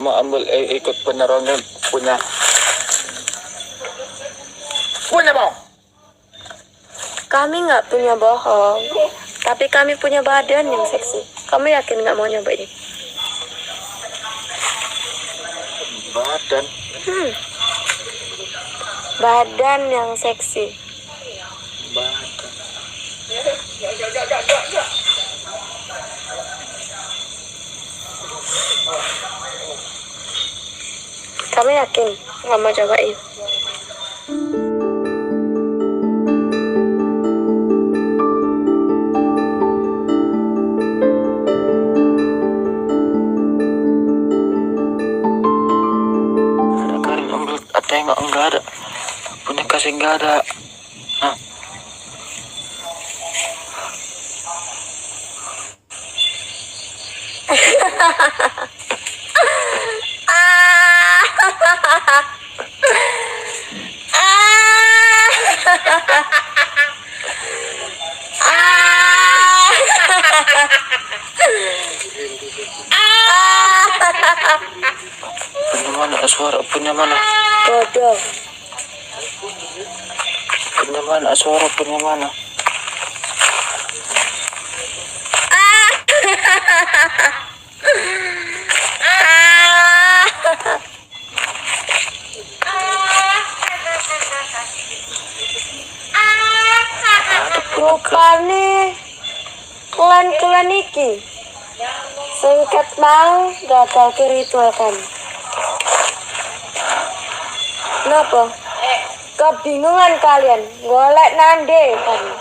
mau ambil ikut penerongan punya bohong. Kami nggak punya bohong, tapi kami punya badan yang seksi. Kamu yakin nggak mau nyoba ini? Badan. Badan yang seksi. Badan. Kamu yakin nggak mau cobain? Karin ambil tengok enggak ada. Punya kasih enggak ada. Hah? Punya mana suara? Punya mana? Bodoh. Punya mana suara? Punya mana? Rupane klan iki singkat mau gagal ke ritual kami. Kenapa? Kebingungan kalian golek nande kami.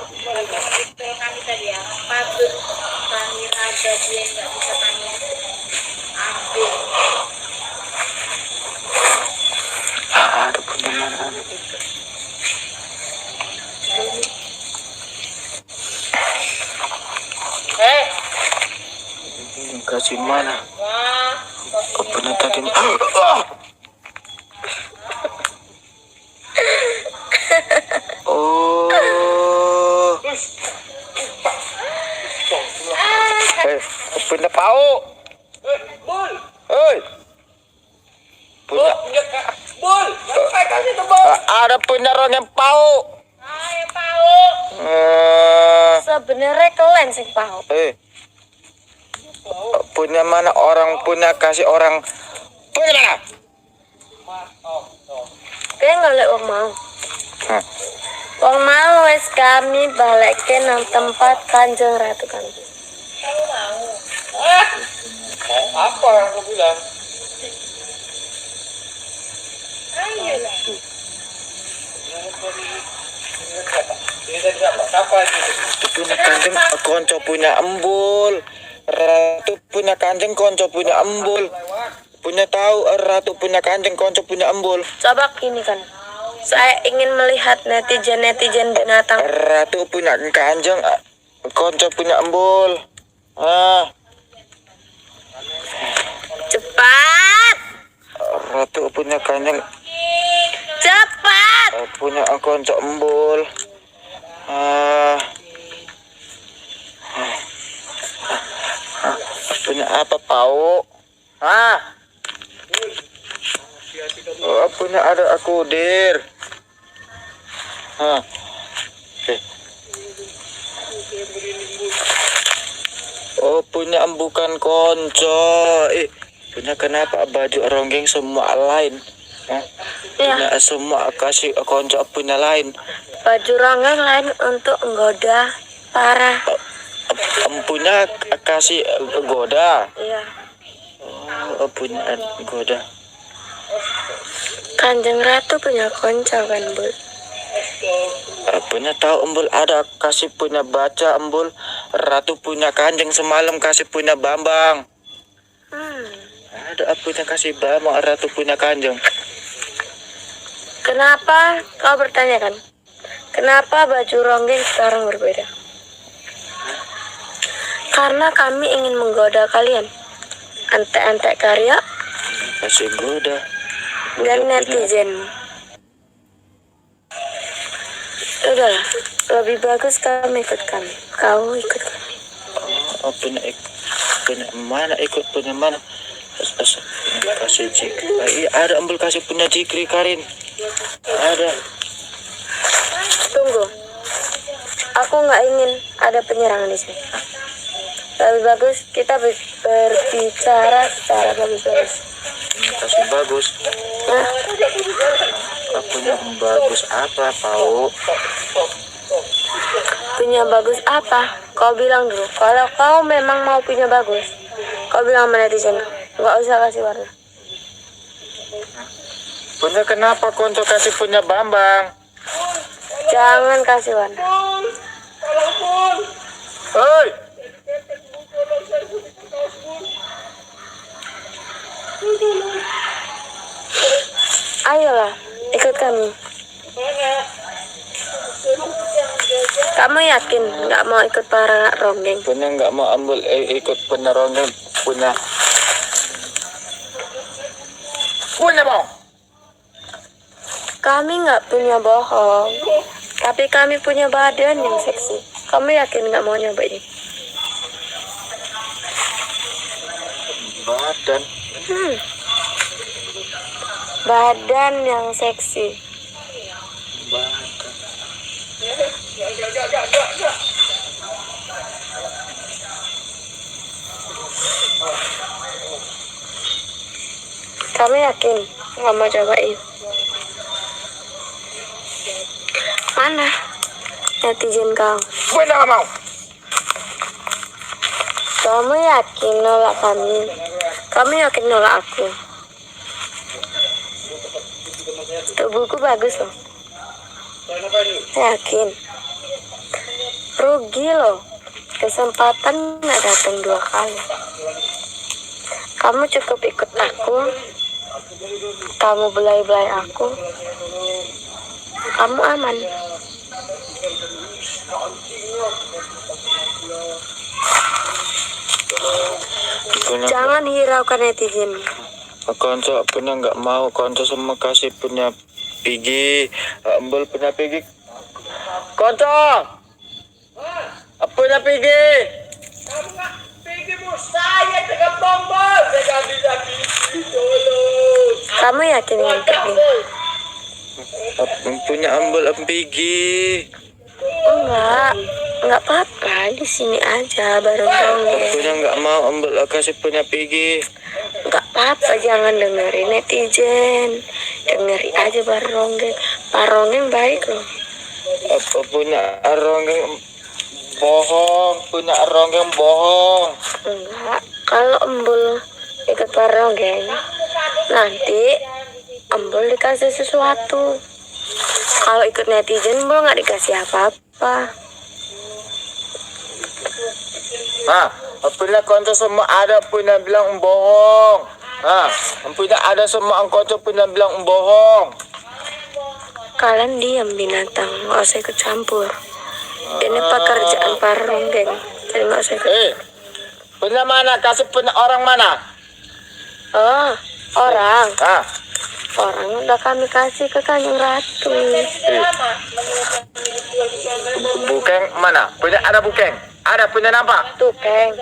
Kami tadi ya, patut kami raga dia nggak bisa kami ambil. Ada punya mana? Kasih mana? Kau pernah tadi? Oh. Punya pau. Hei. Punya. Ada punya orang yang pau. Sebenarnya kalian sing paham. Punya mana orang punya kasih orang punya mana? Kalian golek wong mau. Wong mau wes kami balikin nang tempat Kanjeng Ratu kami. Kamu mau? Apa yang aku bilang? Ayo lah. Punya kanjeng konco punya embul. Ratu punya kanjeng konco punya embul. Punya tahu ratu punya kanjeng konco punya embul. Coba gini kan. Saya ingin melihat netizen binatang. Ratu punya kanjeng konco punya embul. Cepat. Ratu punya kanjeng Cepat. punya konco embul. Punya apa pau? Punya ada aku dir. Oh punya embukan konco. Punya kenapa baju ronggeng semua lain? Punya semua kasih konco punya lain. Baju ronggeng lain untuk menggoda para. Punya kasih goda. Iya. Oh punya goda. Kanjeng Ratu punya konco kan, Bul? Punya tahu embul ada kasih punya baca embul. Ratu punya kanjeng semalam kasih punya Bambang. Ada punya kasih Bambang. Ratu punya kanjeng. Kenapa kau bertanya kan? Kenapa baju ronggeng sekarang berbeda? Karena kami ingin menggoda kalian. Antek-antek karya Kasih goda. dan netizen. Udahlah, lebih bagus kamu ikut kami. Kau ikut kami. Punya mana ikut punya mana? Kasih Jikri. Ada Embul kasih punya Jikri Karin. Ada. Tunggu. Aku nggak ingin ada penyerangan di sini. Lebih bagus kita berbicara secara lebih bagus. Kasih bagus. Nah, Punya bagus apa, Pau? punya bagus apa? Kau bilang dulu. Kalau kau memang mau punya bagus, kau bilang sama netizen. Nggak usah kasih warna. Punya kenapa konco kasih punya Bambang? Jangan kasih warna. Hei! Ayolah, ikut kami. Kamu yakin nggak mau ikut para ronggeng? Punya nggak mau ambil ikut punya ronggeng punya. Punya mau. Kami nggak punya bohong, tapi kami punya badan yang seksi. Kamu yakin nggak mau nyobain? Badan. Badan yang seksi. Kamu yakin nggak mau cobain? Mana netizen kau? Gue nggak mau. Kamu yakin nolak kami? Kamu yakin nolak aku? Tubuhku bagus loh. Yakin? Rugi loh. Kesempatan nggak datang 2 kali. Kamu cukup ikut aku. Kamu belai-belai aku. Kamu aman. Jangan hiraukan netizen. Konco punya nggak mau. Konco semua kasih punya Pigi. Embul punya Pigi. Konco. Punya Pigi. Kamu nggak pikir bos saya dengan tombol. Saya bisa tolong. Kamu yakin dengan pergi? Punya Embul Pigi. Enggak apa-apa. Di sini aja bareng ronggeng. Punya nggak mau Embul kasih punya Pigi. Enggak apa-apa, jangan dengerin netizen. Dengerin aja bareng ronggeng. Pak ronggeng baik loh. Apa punya ronggeng bohong? Punya ronggeng bohong. Enggak. Kalau Embul ikut Pak ronggeng, nanti Embul dikasih sesuatu. Kalau ikut netizen, Embul nggak dikasih apa-apa. Nah, punya konco semua ada punya bilang bohong. Nah, punya ada semua konco punya bilang bohong. Kalian diam binatang, nggak usah ikut campur. Ini pekerjaan para ronggeng, jadi nggak usah ikut. Punya mana? Kasih punya orang mana? Oh, orang. Ah, Orang udah kami kasih ke Kanjeng Ratu. bukeng mana? Punya ada bukeng? Ada punya nampak? Tukeng,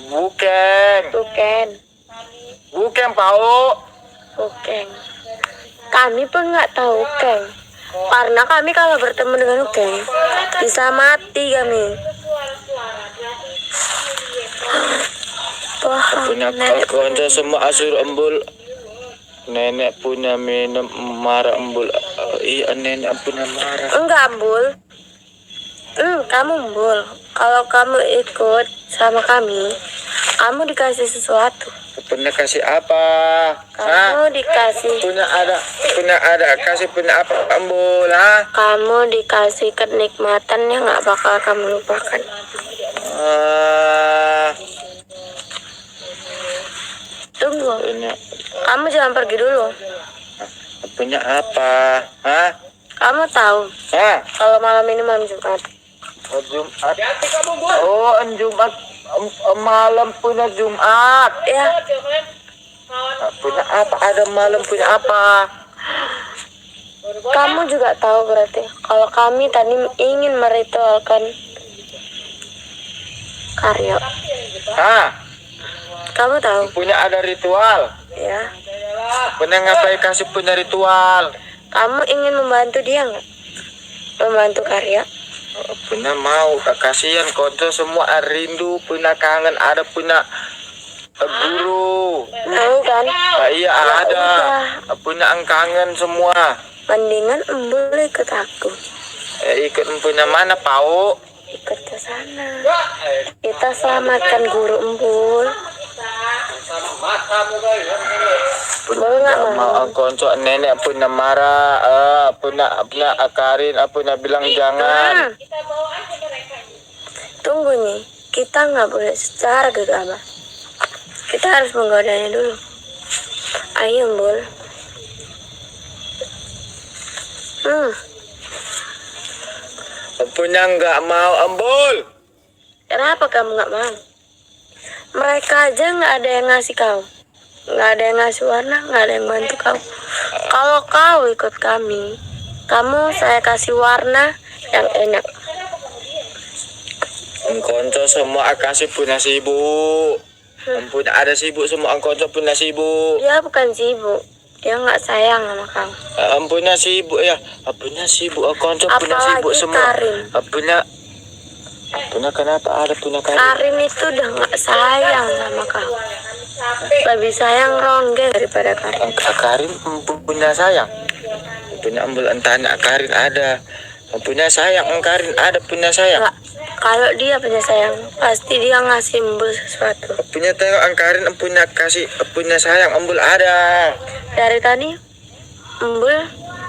Bukeng. tuken, Bukeng Pau. tukeng. Kami pun nggak tahu Keng. Karena kami kalau bertemu dengan Ukeng bisa mati kami. Bohong, Punya nenek. konco semua asur Embul. Nenek punya minum marah Embul. Iya nenek punya marah. Enggak, Bul. Kamu Bul. Kalau kamu ikut sama kami, kamu dikasih sesuatu. Punya kasih apa? Kamu dikasih, Punya ada kasih punya apa Embul? Ha? kamu dikasih kenikmatan yang nggak bakal kamu lupakan. Ah, Tunggu, punya kamu jangan pergi dulu. punya apa? Hah? Kamu tahu Hah? kalau malam ini malam Jumat. Oh, Jumat. Oh, Jumat. Malam punya Jumat. Ya, Punya apa? Ada malam punya apa? kamu juga tahu berarti kalau kami tadi ingin meritualkan karya. Hah? Kamu tahu? punya ada ritual. Ya. Punya ngapain kasih punya ritual? Kamu ingin membantu dia nggak? Membantu karya? Punya mau, kasihan konco semua rindu, punya kangen, ada punya guru. Tahu kan? Iya Ya ada, udah. punya kangen semua. Mendingan embul ikut aku. Ikut punya mana Pau? Ikut ke sana. Kita selamatkan guru embul. Embul nggak mau. Konco nenek punya marah, punya akarin, punya bilang jangan. Kita bawa aja mereka. Tunggu nih, kita nggak boleh secara gegabah. Kita harus menggodanya dulu. Ayo embul. Punya nggak mau embul. Kenapa kamu nggak mau? Mereka aja nggak ada yang ngasih kau. Nggak ada yang ngasih warna, nggak ada yang bantu kau. Kalau kau ikut kami, kamu saya kasih warna yang enak. Konco semua kasih punya sibuk. Punya ada sibuk semua konco punya sibuk. Dia bukan sibuk, dia nggak sayang sama kau. Punya sibuk ya, punya sibuk konco punya Apalagi sibuk semua. Karin. Punya kenapa ada punya Karin? Karin itu udah nggak sayang sama kau. Lebih sayang Rongge daripada Karin. Karin punya sayang. Punya embul entahnya Karin ada. Punya sayang Karin ada punya sayang. Nggak, kalau dia punya sayang, pasti dia ngasih embul sesuatu. Punya tengok Karin punya kasih punya sayang embul ada. Dari tadi embul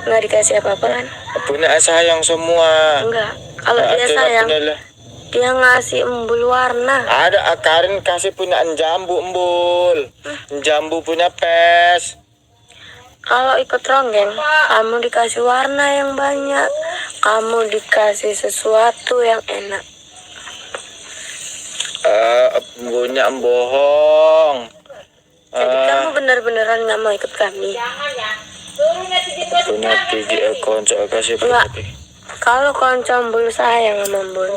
nggak dikasih apa-apa kan? Punya sayang semua. Enggak. Kalau dia Ada sayang, punya lah. dia ngasih embul warna. Ada Karin kasih punya jambu embul. Jambu punya pes. Kalau ikut ronggeng, kamu dikasih warna yang banyak. Kamu dikasih sesuatu yang enak. Punya bohong. Jadi kamu benar-beneran nggak mau ikut kami? Jangan ya. Suruh netizen buat Punya gigi konco kasih Enggak. punya. Kalau konco embul sayang sama embul,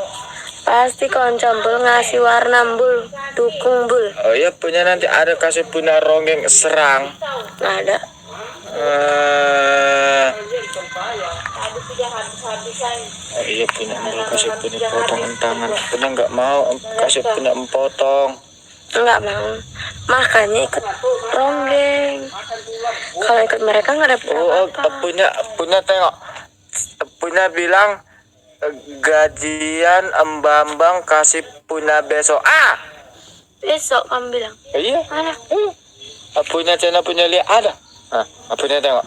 pasti konco embul ngasih warna embul, dukung embul. Oh iya punya nanti ada kasih punya ronggeng serang. Nggak ada. habis sudah habis-habisan. Iya punya embul kasih punya potong tangan. Punya nggak mau kasih punya potong. Nggak mau. Makanya ikut ronggeng. Kalau ikut mereka nggak ada Oh, apa-apa. punya tengok. Punya bilang gajian Embambang kasih punya besok. Besok kamu bilang. Iya. Mana? Punya channel punya lihat ada. Punya tengok.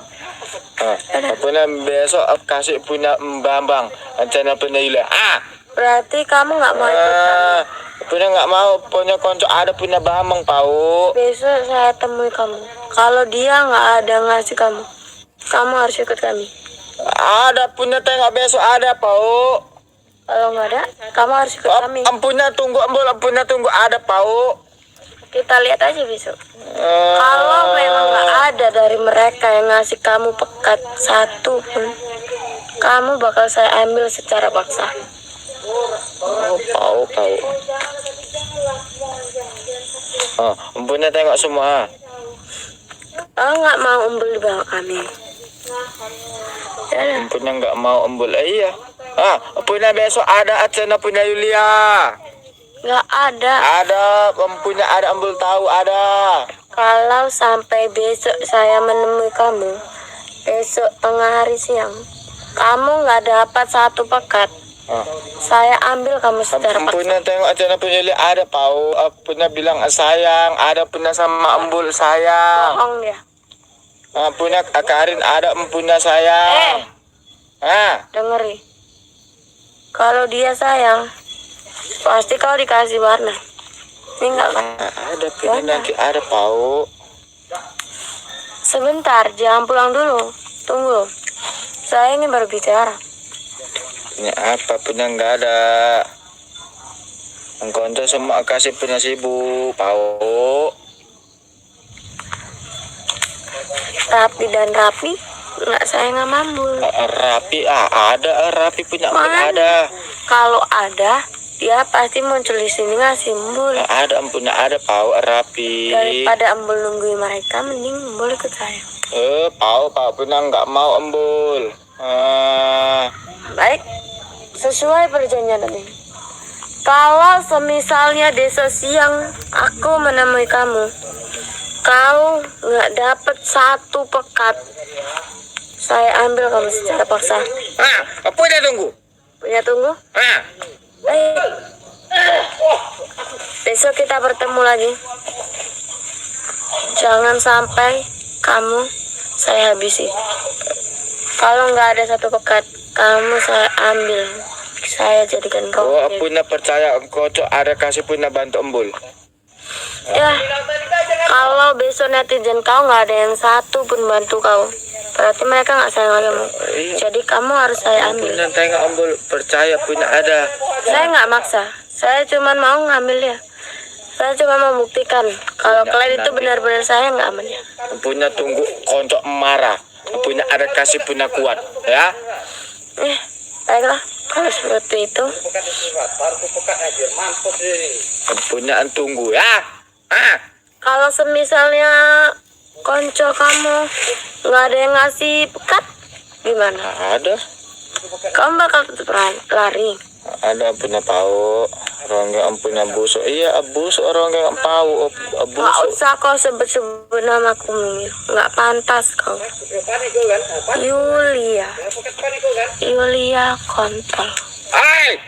Punya besok kasih punya Embambang channel punya lihat. Berarti kamu nggak mau ikut kami. Punya nggak mau punya konco ada punya Bambang Pau. Besok saya temui kamu. Kalau dia nggak ada ngasih kamu, kamu harus ikut kami. Ada punya tengok besok ada Pau. Kalau nggak ada, kamu harus ikut kami. Punya tunggu punya tunggu ada Pau. Kita lihat aja besok. Kalau memang nggak ada dari mereka yang ngasih kamu pekat satu pun, kamu bakal saya ambil secara paksa. Pau. Punya tengok semua. Kalau nggak mau embul di bawah kami. Ya, Punya nggak mau embul. Iya. Punya besok ada acara punya Yulia. nggak ada. Ada punya ada embul tahu ada. Kalau sampai besok saya menemui kamu, besok tengah hari siang, kamu nggak dapat satu pekat, saya ambil kamu secara paksa. Punya tengok acara punya Yulia ada Pau. Punya bilang sayang, ada punya sama embul sayang. Bohong dia. Punya Karin ada punya sayang. Dengeri. Kalau dia sayang, pasti kau dikasih warna. Ini nggak kan? Ada punya nanti ada Pau. Sebentar, jangan pulang dulu. Tunggu. Saya ingin berbicara. Punya apa punya nggak ada. Konco semua kasih punya sibuk Pau. Rapi dan rapi, nggak sayang sama embul. Rapi ada rapi punya embul Mana? ada. Kalau ada, dia pasti muncul di sini ngasih embul. Ada ampun, ada pau rapi. Daripada embul nungguin mereka, mending embul ikut saya. Pau punya nggak mau embul. Baik, sesuai perjanjian tadi. Kalau semisalnya desa siang aku menemui kamu, kau nggak dapat satu pekat, saya ambil kamu secara paksa. Apa dia tunggu? Punya tunggu? Baik. Besok kita bertemu lagi. Jangan sampai kamu saya habisi. Kalau nggak ada satu pekat, kamu saya ambil. Saya jadikan kau. Punya percaya engkau cok ada kasih punya bantu embul. Ya, kalau besok netizen kau nggak ada yang satu pun bantu kau, berarti mereka nggak sayang kamu. Jadi kamu harus saya ambil. Punya tengok embul percaya punya ada. Saya nggak maksa, saya cuma mau ngambil ya. Saya cuma membuktikan kalau kalian itu benar-benar saya nggak aman ya. Punya tunggu koncok marah. Punya ada kasih punya kuat ya. Baiklah, kalau seperti itu. Punya tunggu ya. Kalau semisalnya konco kamu nggak ada yang ngasih pekat, gimana? Ada. Kamu bakal tetap lari. Ada punya pau. Ronggeng punya busuk. Iya, busuk ronggeng pau. Nggak Busuk. usah kau sebut-sebut namaku, Mungil. Nggak pantas kau. Yulia. Yulia kontol. Hai.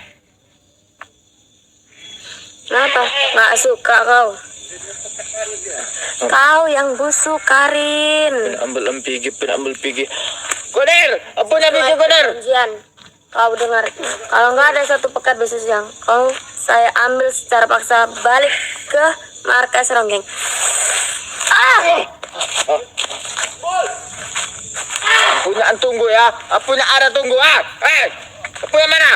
Kenapa? Nggak suka kau? Kau yang busuk, Karin. Ambil pigi. Koder, punya pigi koder. Perjanjian. Kau dengar? Kalau nggak ada satu pekat besok siang, kau saya ambil secara paksa balik ke markas Ronggeng. Punya tunggu ya. Punya ada tunggu punya mana?